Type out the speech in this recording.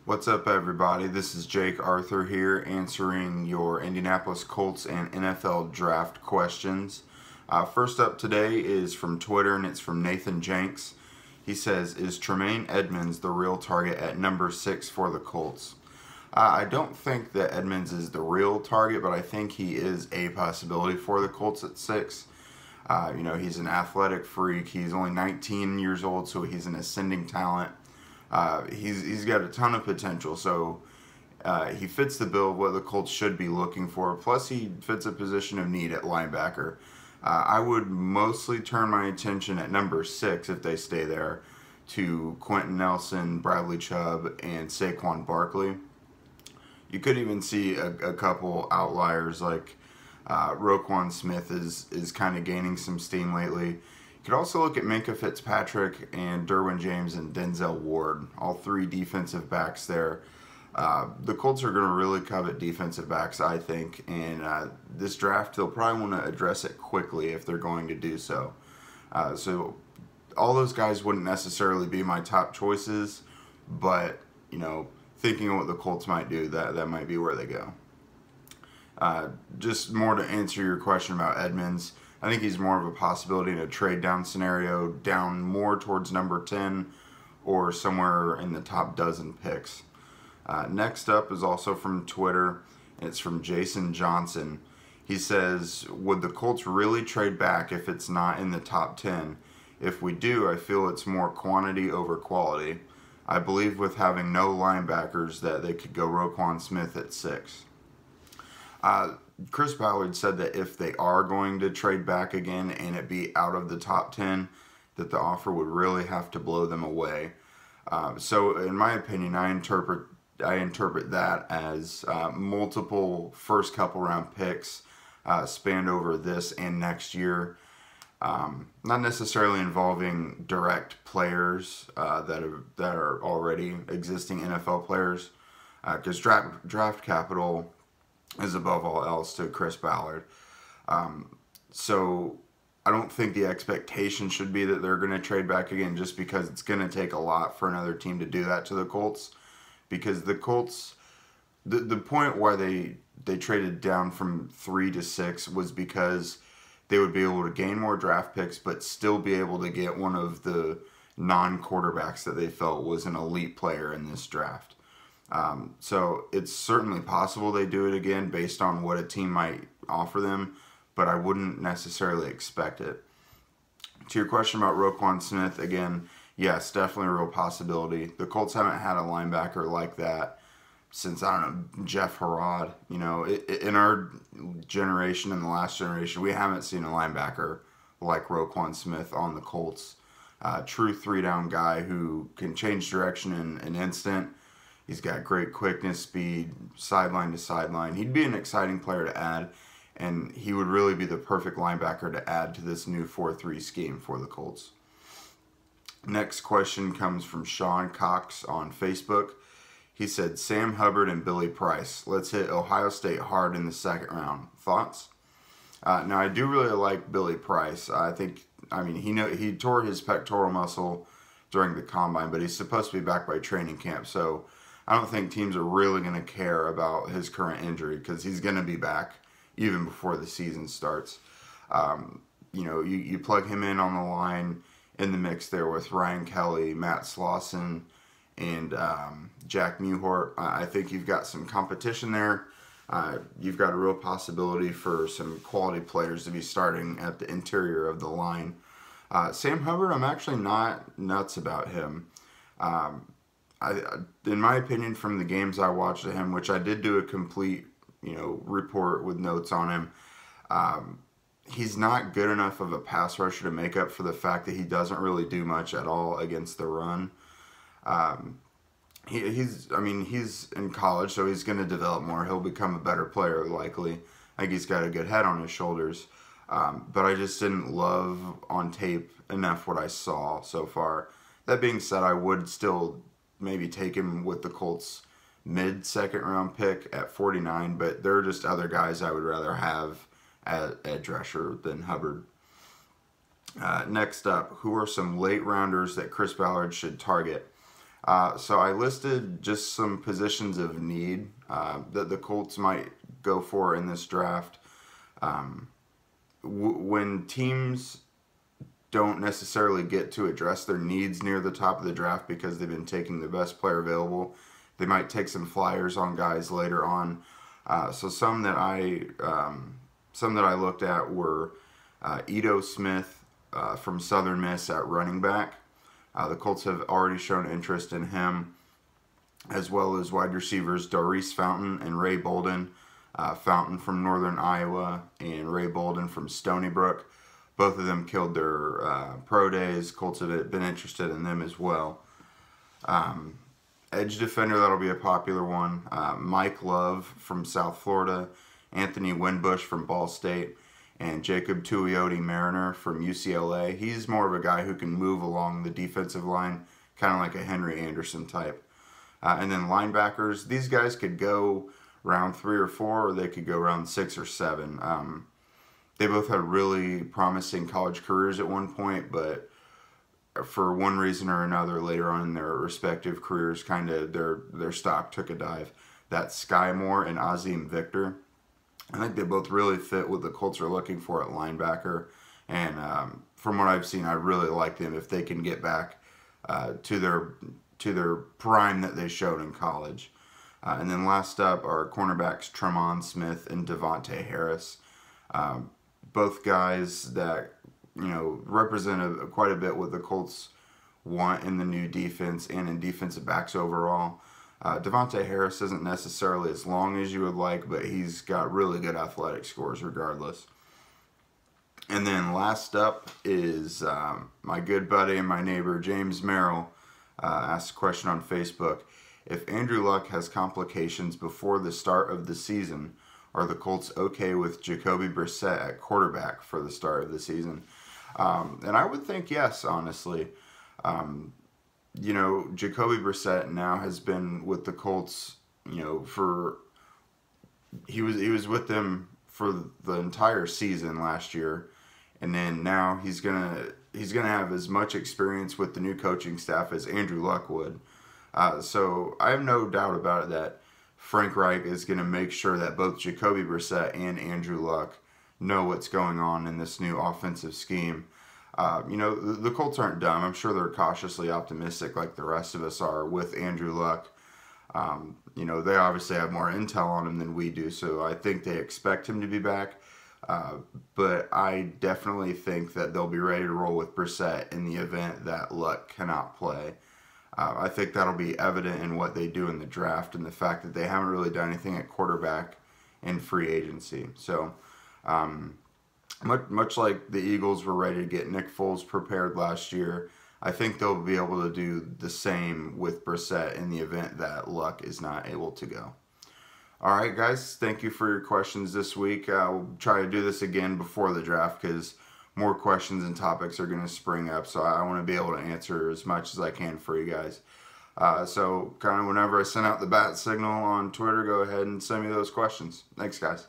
What's up, everybody? This is Jake Arthur here answering your Indianapolis Colts and NFL draft questions. First up today is from Twitter, and it's from Nathan Jenks. He says, is Tremaine Edmunds the real target at number 6 for the Colts? I don't think that Edmunds is the real target, but I think he is a possibility for the Colts at 6. He's an athletic freak. He's only 19 years old, so he's an ascending talent. He's got a ton of potential, so he fits the bill of what the Colts should be looking for. Plus, he fits a position of need at linebacker. I would mostly turn my attention at number 6, if they stay there, to Quentin Nelson, Bradley Chubb, and Saquon Barkley. You could even see a couple outliers like Rockland Smith is kind of gaining some steam lately. You could also look at Minkah Fitzpatrick and Derwin James and Denzel Ward, all three defensive backs there. The Colts are going to really covet defensive backs, I think, and this draft they'll probably want to address it quickly if they're going to do so. So all those guys wouldn't necessarily be my top choices, but thinking of what the Colts might do, that might be where they go. Just more to answer your question about Edmunds, I think he's more of a possibility in a trade down scenario, down more towards number 10 or somewhere in the top dozen picks. Next up is also from Twitter. It's from Jason Johnson. He says, would the Colts really trade back if it's not in the top 10? If we do, I feel it's more quantity over quality. I believe with having no linebackers that they could go Rockland Smith at 6. Chris Ballard said that if they are going to trade back again and it be out of the top 10, that the offer would really have to blow them away. So in my opinion, I interpret that as multiple first couple round picks spanned over this and next year. Not necessarily involving direct players that are already existing NFL players, because draft capital is above all else to Chris Ballard. So I don't think the expectation should be that they're going to trade back again, just because it's going to take a lot for another team to do that to the Colts. Because the Colts, the point why they traded down from 3 to 6 was because they would be able to gain more draft picks, but still be able to get one of the non-quarterbacks that they felt was an elite player in this draft. So it's certainly possible they do it again based on what a team might offer them, but I wouldn't necessarily expect it. To your question about Roquan Smith, again, yes, definitely a real possibility. The Colts haven't had a linebacker like that since, I don't know, Jeff Harrod. In our generation and the last generation, we haven't seen a linebacker like Roquan Smith on the Colts. True three-down guy who can change direction in an instant. He's got great quickness, speed, sideline to sideline. He'd be an exciting player to add, and he would really be the perfect linebacker to add to this new 4-3 scheme for the Colts. Next question comes from Sean Cox on Facebook. He said, Sam Hubbard and Billy Price. Let's hit Ohio State hard in the second round. Thoughts? Now, I do really like Billy Price. He tore his pectoral muscle during the combine, but he's supposed to be back by training camp, so I don't think teams are really going to care about his current injury because he's going to be back even before the season starts. You plug him in on the line in the mix there with Ryan Kelly, Matt Slauson, and Jack Mewhort. I think you've got some competition there. You've got a real possibility for some quality players to be starting at the interior of the line. Sam Hubbard, I'm actually not nuts about him. In my opinion, from the games I watched of him, which I did do a complete, report with notes on him, he's not good enough of a pass rusher to make up for the fact that he doesn't really do much at all against the run. He's in college, so he's going to develop more. He'll become a better player, likely. I think he's got a good head on his shoulders. But I just didn't love on tape enough what I saw so far. That being said, I would still maybe take him with the Colts mid-second round pick at 49, but there are just other guys I would rather have at edge rusher than Hubbard. Next up, who are some late rounders that Chris Ballard should target? So I listed just some positions of need that the Colts might go for in this draft. When teams don't necessarily get to address their needs near the top of the draft because they've been taking the best player available, they might take some flyers on guys later on. So some that I looked at were Ito Smith from Southern Miss at running back. The Colts have already shown interest in him, as well as wide receivers Doris Fountain and Ray Bolden. Fountain from Northern Iowa and Ray Bolden from Stony Brook. Both of them killed their pro days. Colts have been interested in them as well. Edge defender, that'll be a popular one. Mike Love from South Florida, Anthony Winbush from Ball State, and Jacob Tuioti Mariner from UCLA. He's more of a guy who can move along the defensive line, kind of like a Henry Anderson type. And then linebackers, these guys could go round 3 or 4, or they could go round 6 or 7. They both had really promising college careers at one point, but for one reason or another, later on in their respective careers, kind of their stock took a dive. That's Sky Moore and Azim Victor. I think they both really fit what the Colts are looking for at linebacker, and from what I've seen, I really like them if they can get back to their prime that they showed in college. And then last up are cornerbacks Tremont Smith and Devontae Harris. Both guys that, represent quite a bit what the Colts want in the new defense and in defensive backs overall. Devontae Harris isn't necessarily as long as you would like, but he's got really good athletic scores regardless. And then last up is my good buddy and my neighbor James Merrill asked a question on Facebook. If Andrew Luck has complications before the start of the season, are the Colts okay with Jacoby Brissett at quarterback for the start of the season? And I would think yes, honestly. Jacoby Brissett now has been with the Colts, he was with them for the entire season last year, and then now he's gonna have as much experience with the new coaching staff as Andrew Luck would. So I have no doubt about it that Frank Reich is going to make sure that both Jacoby Brissett and Andrew Luck know what's going on in this new offensive scheme. The Colts aren't dumb. I'm sure they're cautiously optimistic like the rest of us are with Andrew Luck. They obviously have more intel on him than we do, so I think they expect him to be back. But I definitely think that they'll be ready to roll with Brissett in the event that Luck cannot play. I think that'll be evident in what they do in the draft and the fact that they haven't really done anything at quarterback in free agency. So, much like the Eagles were ready to get Nick Foles prepared last year, I think they'll be able to do the same with Brissett in the event that Luck is not able to go. All right, guys, thank you for your questions this week. We'll try to do this again before the draft because more questions and topics are going to spring up, so I want to be able to answer as much as I can for you guys. So kind of whenever I send out the bat signal on Twitter, go ahead and send me those questions. Thanks, guys.